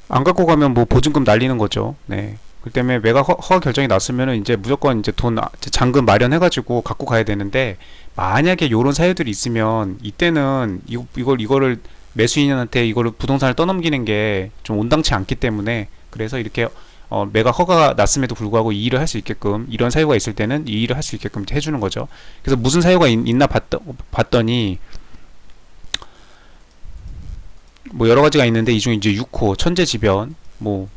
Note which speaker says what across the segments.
Speaker 1: 안 갖고 가면 뭐 보증금 날리는 거죠. 네. 그 때문에 매각 허가 결정이 났으면은 이제 무조건 이제 돈 잔금 마련해가지고 갖고 가야 되는데, 만약에 요런 사유들이 있으면 이때는 이거를 매수인한테 이거를 부동산을 떠넘기는 게 좀 온당치 않기 때문에, 그래서 이렇게 매각 허가가 났음에도 불구하고 이 일을 할 수 있게끔, 이런 사유가 있을 때는 이 일을 할 수 있게끔 해주는 거죠. 그래서 무슨 사유가 있나 봤더니 뭐 여러 가지가 있는데, 이 중에 이제 6호 천재지변, 뭐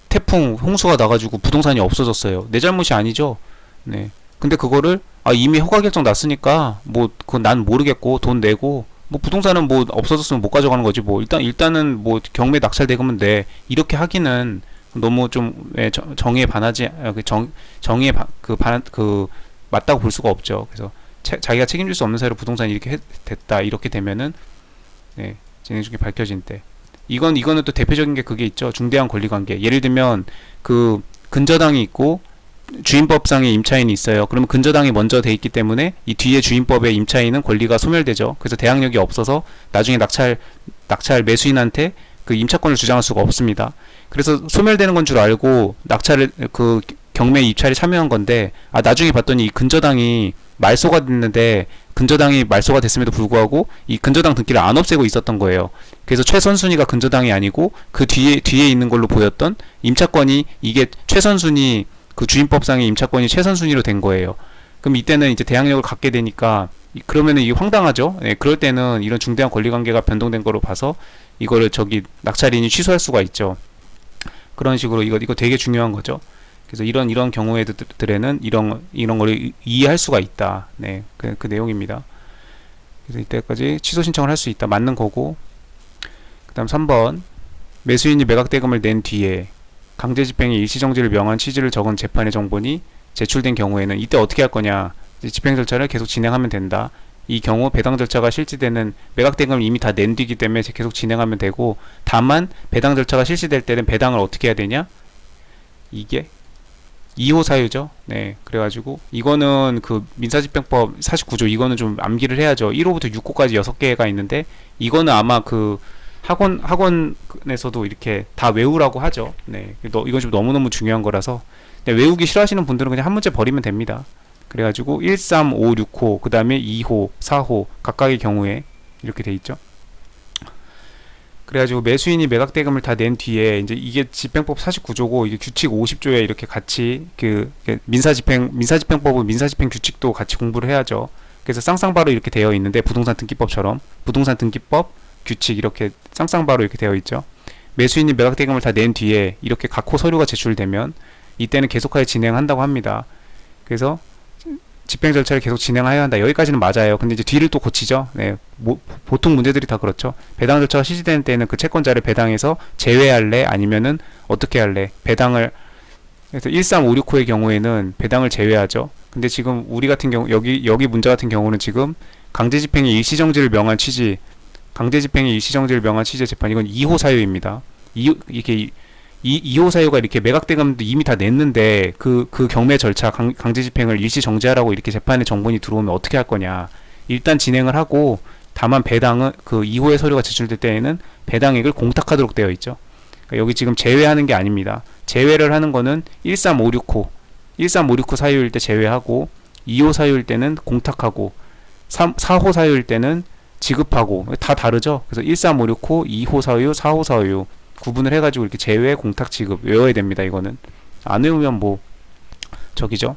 Speaker 1: 태풍 홍수가 나가지고 부동산이 없어졌어요. 내 잘못이 아니죠. 네. 근데 그거를 이미 허가 결정 났으니까 뭐 그건 난 모르겠고 돈 내고, 뭐 부동산은 뭐 없어졌으면 못 가져가는 거지, 뭐 일단은 뭐 경매 낙찰 대금은 내, 이렇게 하기는 너무 좀 정의에 반하지, 정의에 그 맞다고 볼 수가 없죠. 그래서 자기가 책임질 수 없는 사유로 부동산이 이렇게 됐다, 이렇게 되면은, 네, 진행 중에 밝혀진 때, 이거는 또 대표적인 게 그게 있죠. 중대한 권리관계. 예를 들면 그 근저당이 있고 주인법상의 임차인이 있어요. 그러면 근저당이 먼저 돼 있기 때문에 이 뒤에 주인법의 임차인은 권리가 소멸되죠. 그래서 대항력이 없어서 나중에 낙찰 매수인한테 그 임차권을 주장할 수가 없습니다. 그래서 소멸되는 건 줄 알고 낙찰을 그 경매 입찰에 참여한 건데, 나중에 봤더니 이 근저당이 말소가 됐는데, 근저당이 말소가 됐음에도 불구하고 이 근저당 등기를 안 없애고 있었던 거예요. 그래서 최선순위가 근저당이 아니고 그 뒤에 있는 걸로 보였던 임차권이, 이게 최선순위, 그 주인법상의 임차권이 최선순위로 된 거예요. 그럼 이때는 이제 대항력을 갖게 되니까, 그러면은 이게 황당하죠. 네, 그럴 때는 이런 중대한 권리관계가 변동된 거로 봐서 이거를 낙찰인이 취소할 수가 있죠. 그런 식으로 이거 되게 중요한 거죠. 그래서 이런 경우에들에는 이런 거를 이해할 수가 있다. 네, 그 내용입니다. 그래서 이때까지 취소 신청을 할 수 있다, 맞는 거고. 그다음 3번, 매수인이 매각 대금을 낸 뒤에 강제집행의 일시정지를 명한 취지를 적은 재판의 정본이 제출된 경우에는 이때 어떻게 할 거냐? 집행 절차를 계속 진행하면 된다. 이 경우 배당 절차가 실시되는, 매각 대금을 이미 다 낸 뒤이기 때문에 계속 진행하면 되고, 다만 배당 절차가 실시될 때는 배당을 어떻게 해야 되냐? 이게 2호 사유죠. 네, 그래가지고 이거는 그 민사집행법 49조, 이거는 좀 암기를 해야죠. 1호부터 6호까지 6개가 있는데, 이거는 아마 그 학원에서도 이렇게 다 외우라고 하죠. 네, 이건 좀 너무너무 중요한 거라서, 외우기 싫어하시는 분들은 그냥 한 문제 버리면 됩니다. 그래가지고 1, 3, 5, 6호, 그 다음에 2호, 4호 각각의 경우에 이렇게 돼 있죠. 그래가지고 매수인이 매각 대금을 다 낸 뒤에, 이제 이게 집행법 49조고 이게 규칙 50조에 이렇게 같이 민사집행법은 민사집행 규칙도 같이 공부를 해야죠. 그래서 쌍쌍바로 이렇게 되어 있는데, 부동산 등기법처럼 부동산 등기법 규칙 이렇게 쌍쌍바로 이렇게 되어 있죠. 매수인이 매각 대금을 다 낸 뒤에 이렇게 각호 서류가 제출되면 이때는 계속하여 진행한다고 합니다. 그래서 집행 절차를 계속 진행해야 한다. 여기까지는 맞아요. 근데 이제 뒤를 또 고치죠. 네, 보통 문제들이 다 그렇죠. 배당 절차가 실시되는 때는 그 채권자를 배당에서 제외할래? 아니면은 어떻게 할래? 배당을, 그래서 13565의 경우에는 배당을 제외하죠. 근데 지금 우리 같은 경우, 여기 문제 같은 경우는 지금 강제집행의 일시정지를 명한 취지, 강제집행의 일시정지를 명한 취지의 재판, 이건 2호 사유입니다. 이렇게 2호 사유가 이렇게 매각 대금도 이미 다 냈는데 그 경매 절차, 강제집행을 일시 정지하라고 이렇게 재판에 정본이 들어오면 어떻게 할 거냐? 일단 진행을 하고, 다만 배당은 그 2호의 서류가 제출될 때에는 배당액을 공탁하도록 되어 있죠. 그러니까 여기 지금 제외하는 게 아닙니다. 제외를 하는 거는 13569 사유일 때 제외하고, 2호 사유일 때는 공탁하고, 4호 사유일 때는 지급하고, 다 다르죠. 그래서 13565, 2호 사유, 4호 사유 구분을 해가지고 이렇게 제외, 공탁, 지급 외워야 됩니다. 이거는 안 외우면 뭐 저기죠.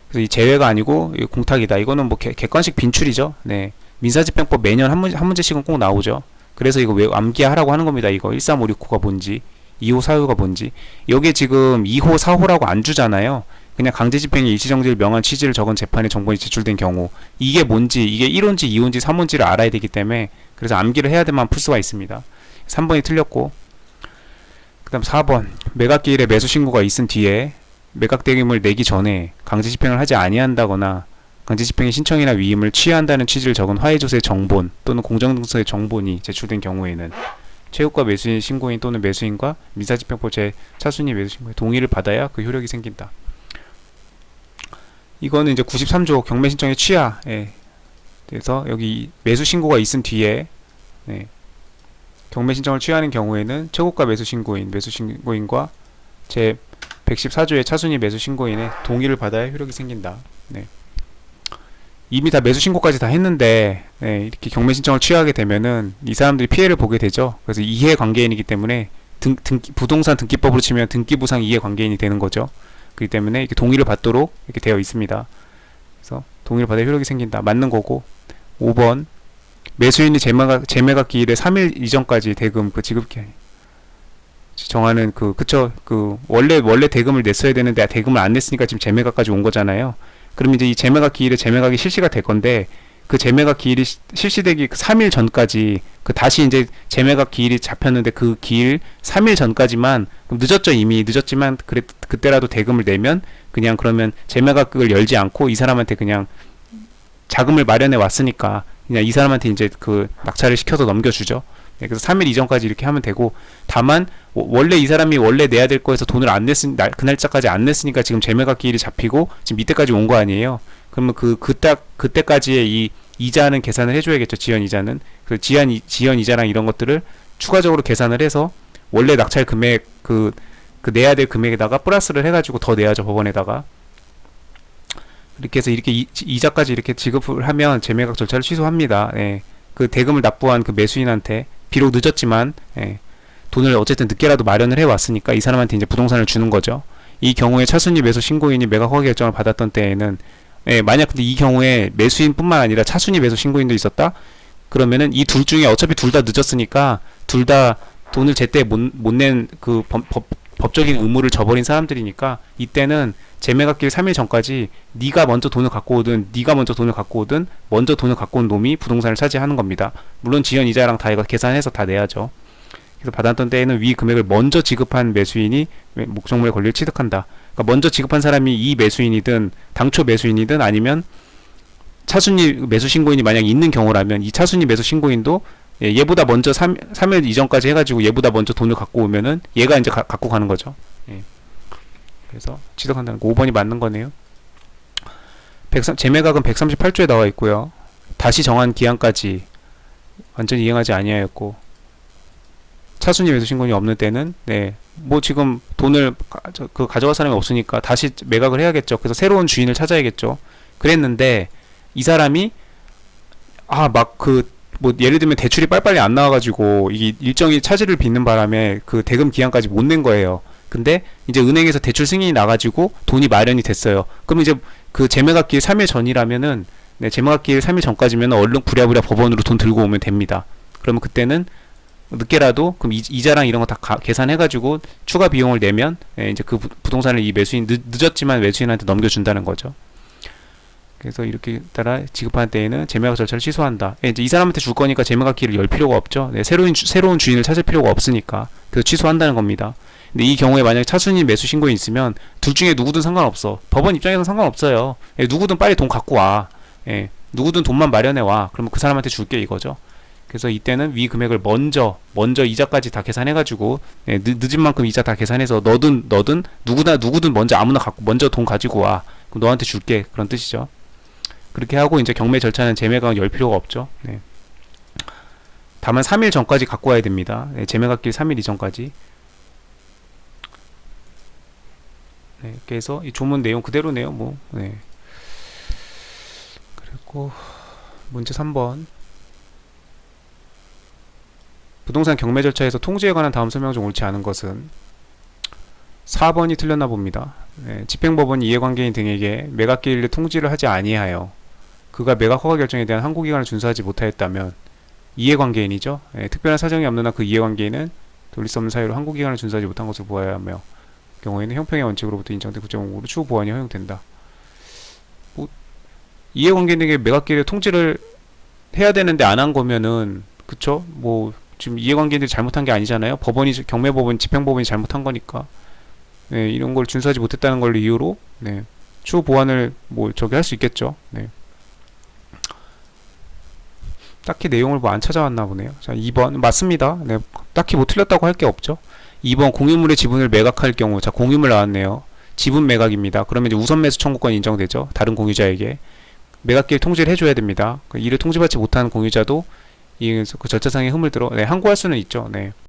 Speaker 1: 그래서 이 제외가 아니고 이 공탁이다. 이거는 뭐 객관식 빈출이죠. 네, 민사집행법 매년 한 문제씩은 꼭 나오죠. 그래서 이거 암기하라고 하는 겁니다. 이거 13569가 뭔지, 2호 사유가 뭔지. 여기에 지금 2호, 4호라고 안 주잖아요. 그냥 강제집행의 일시정지를 명한 취지를 적은 재판의 정본이 제출된 경우, 이게 뭔지, 이게 1호인지 2호인지 3호인지를 알아야 되기 때문에, 그래서 암기를 해야 되만 풀 수가 있습니다. 3번이 틀렸고, 그 다음 4번, 매각기일에 매수 신고가 있은 뒤에 매각 대금을 내기 전에 강제집행을 하지 아니한다거나 강제집행의 신청이나 위임을 취하한다는 취지를 적은 화해조서의 정본 또는 공정증서의 정본이 제출된 경우에는 최후가 매수인 신고인 또는 매수인과 민사집행법 제 차순위 매수 신고의 동의를 받아야 그 효력이 생긴다. 이거는 이제 93조 경매 신청의 취하. 그래서 여기 매수 신고가 있은 뒤에, 네, 경매 신청을 취하는 경우에는 최고가 매수 신고인과 제 114조의 차순위 매수 신고인의 동의를 받아야 효력이 생긴다. 네. 이미 다 매수 신고까지 다 했는데 네, 이렇게 경매 신청을 취하게 되면은 이 사람들이 피해를 보게 되죠. 그래서 이해관계인이기 때문에 부동산 등기법으로 치면 등기부상 이해관계인이 되는 거죠. 그렇기 때문에 이렇게 동의를 받도록 이렇게 되어 있습니다. 그래서 동의를 받아야 효력이 생긴다. 맞는 거고. 5번 매수인이 재매각 기일의 3일 이전까지 대금 지급기 정하는 그쵸 원래 대금을 냈어야 되는데 대금을 안 냈으니까 지금 재매각까지 온 거잖아요. 그럼 이제 이 재매각 기일에 재매각이 실시가 될 건데 그 재매각 기일이 실시되기 3일 전까지 다시 이제 재매각 기일이 잡혔는데 그 기일 3일 전까지만 늦었죠. 이미 늦었지만 그때라도 대금을 내면 그냥 그러면 재매각을 열지 않고 이 사람한테 그냥 자금을 마련해 왔으니까 그냥 이 사람한테 이제 낙찰을 시켜서 넘겨주죠. 네, 그래서 3일 이전까지 이렇게 하면 되고 다만 원래 이 사람이 원래 내야 될 거에서 돈을 안 냈으니 그 날짜까지 안 냈으니까 지금 재매각 기일이 잡히고 지금 밑에까지 온 거 아니에요. 그러면 그때까지의 이 이자는 계산을 해줘야겠죠. 지연 이자는 지연 이자랑 이런 것들을 추가적으로 계산을 해서 원래 낙찰 금액 내야 될 금액에다가 플러스를 해가지고 더 내야죠. 법원에다가. 이렇게 해서 이렇게 이자까지 이렇게 지급을 하면 재매각 절차를 취소합니다. 예. 그 대금을 납부한 그 매수인한테 비록 늦었지만 예. 돈을 어쨌든 늦게라도 마련을 해왔으니까 이 사람한테 이제 부동산을 주는 거죠. 이 경우에 차순위 매수 신고인이 매각 허가 결정을 받았던 때에는 예, 만약 근데 이 경우에 매수인뿐만 아니라 차순위 매수 신고인도 있었다? 그러면은 이 둘 중에 어차피 둘 다 늦었으니까 둘 다 돈을 제때 못 낸 법적인 의무를 저버린 사람들이니까 이때는 재매각기일 3일 전까지 네가 먼저 돈을 갖고 오든 먼저 돈을 갖고 온 놈이 부동산을 차지하는 겁니다. 물론 지연 이자랑 다 이거 계산해서 다 내야죠. 그래서 받았던 때에는 위 금액을 먼저 지급한 매수인이 목적물의 권리를 취득한다. 그러니까 먼저 지급한 사람이 이 매수인이든 당초 매수인이든 아니면 차순위 매수 신고인이 만약 있는 경우라면 이 차순위 매수 신고인도 얘보다 먼저 3일 이전까지 해가지고 얘보다 먼저 돈을 갖고 오면은 얘가 이제 갖고 가는 거죠. 예. 그래서 취득한다는 거 5번이 맞는 거네요. 재매각은 138조에 나와 있고요. 다시 정한 기한까지 완전히 이행하지 아니하였고 차순위 매수 신고인이 없는 때는 뭐 지금 돈을 가져갈 사람이 없으니까 다시 매각을 해야겠죠. 그래서 새로운 주인을 찾아야겠죠. 그랬는데 이 사람이 뭐 예를 들면 대출이 빨리빨리 안 나와가지고 이게 일정이 차질을 빚는 바람에 그 대금 기한까지 못 낸 거예요. 근데 이제 은행에서 대출 승인이 나가지고 돈이 마련이 됐어요. 그럼 이제 그 재매각 기일 3일 전이라면은 재매각 기일 3일 전까지면 얼른 부랴부랴 법원으로 돈 들고 오면 됩니다. 그러면 그때는 늦게라도 그럼 이자랑 이런 거 다 계산해가지고 추가 비용을 내면 이제 그 부동산을 이 매수인 늦었지만 매수인한테 넘겨준다는 거죠. 그래서 이렇게 따라 지급하는 때에는 재매각 절차를 취소한다. 이제 이 사람한테 줄 거니까 재매각 기일을 열 필요가 없죠. 새로운 주인을 찾을 필요가 없으니까 그래서 취소한다는 겁니다. 근데 이 경우에 만약에 차순위 매수 신고인 있으면 둘 중에 누구든 상관없어. 법원 입장에서는 상관없어요. 누구든 빨리 돈 갖고 와. 누구든 돈만 마련해 와. 그러면 그 사람한테 줄게 이거죠. 그래서 이때는 위 금액을 먼저 이자까지 다 계산해가지고 늦은 만큼 이자 다 계산해서 너든 누구든 먼저 돈 가지고 와. 그럼 너한테 줄게 그런 뜻이죠. 그렇게 하고 이제 경매 절차는 재매각은 열 필요가 없죠. 다만 3일 전까지 갖고 와야 됩니다. 재매각길 3일 이전까지. 이렇게 해서 이 조문 내용 그대로네요. 뭐. 그리고 문제 3번. 부동산 경매 절차에서 통지에 관한 다음 설명 중 옳지 않은 것은 4번이 틀렸나 봅니다. 집행법원이 이해관계인 등에게 매각기일에 통지를 하지 아니하여 그가 매각 허가 결정에 대한 항고기간을 준수하지 못하였다면 이해관계인이죠. 특별한 사정이 없는 한 그 이해관계인은 돌릴 수 없는 사유로 항고기간을 준수하지 못한 것을 보아야 하며 경우에는 형평의 원칙으로부터 인정된 국제공고로 추후 보완이 허용된다. 뭐 이해관계인에게 매각기일에 통지를 해야 되는데 안 한 거면은 그쵸? 뭐 지금 이해관계인들이 잘못한 게 아니잖아요. 경매법원, 집행법원이 잘못한 거니까. 이런 걸 준수하지 못했다는 걸 이유로 추후 보완을 뭐 저기 할 수 있겠죠. 딱히 내용을 뭐 안 찾아왔나 보네요. 자, 2번 맞습니다. 딱히 뭐 틀렸다고 할 게 없죠. 2번 공유물의 지분을 매각할 경우, 자 공유물 나왔네요. 지분 매각입니다. 그러면 이제 우선 매수 청구권이 인정되죠. 다른 공유자에게 매각기일 통지를 해줘야 됩니다. 이를 통지받지 못한 공유자도 이 그 절차상의 흠을 들어 네, 항고할 수는 있죠. 네.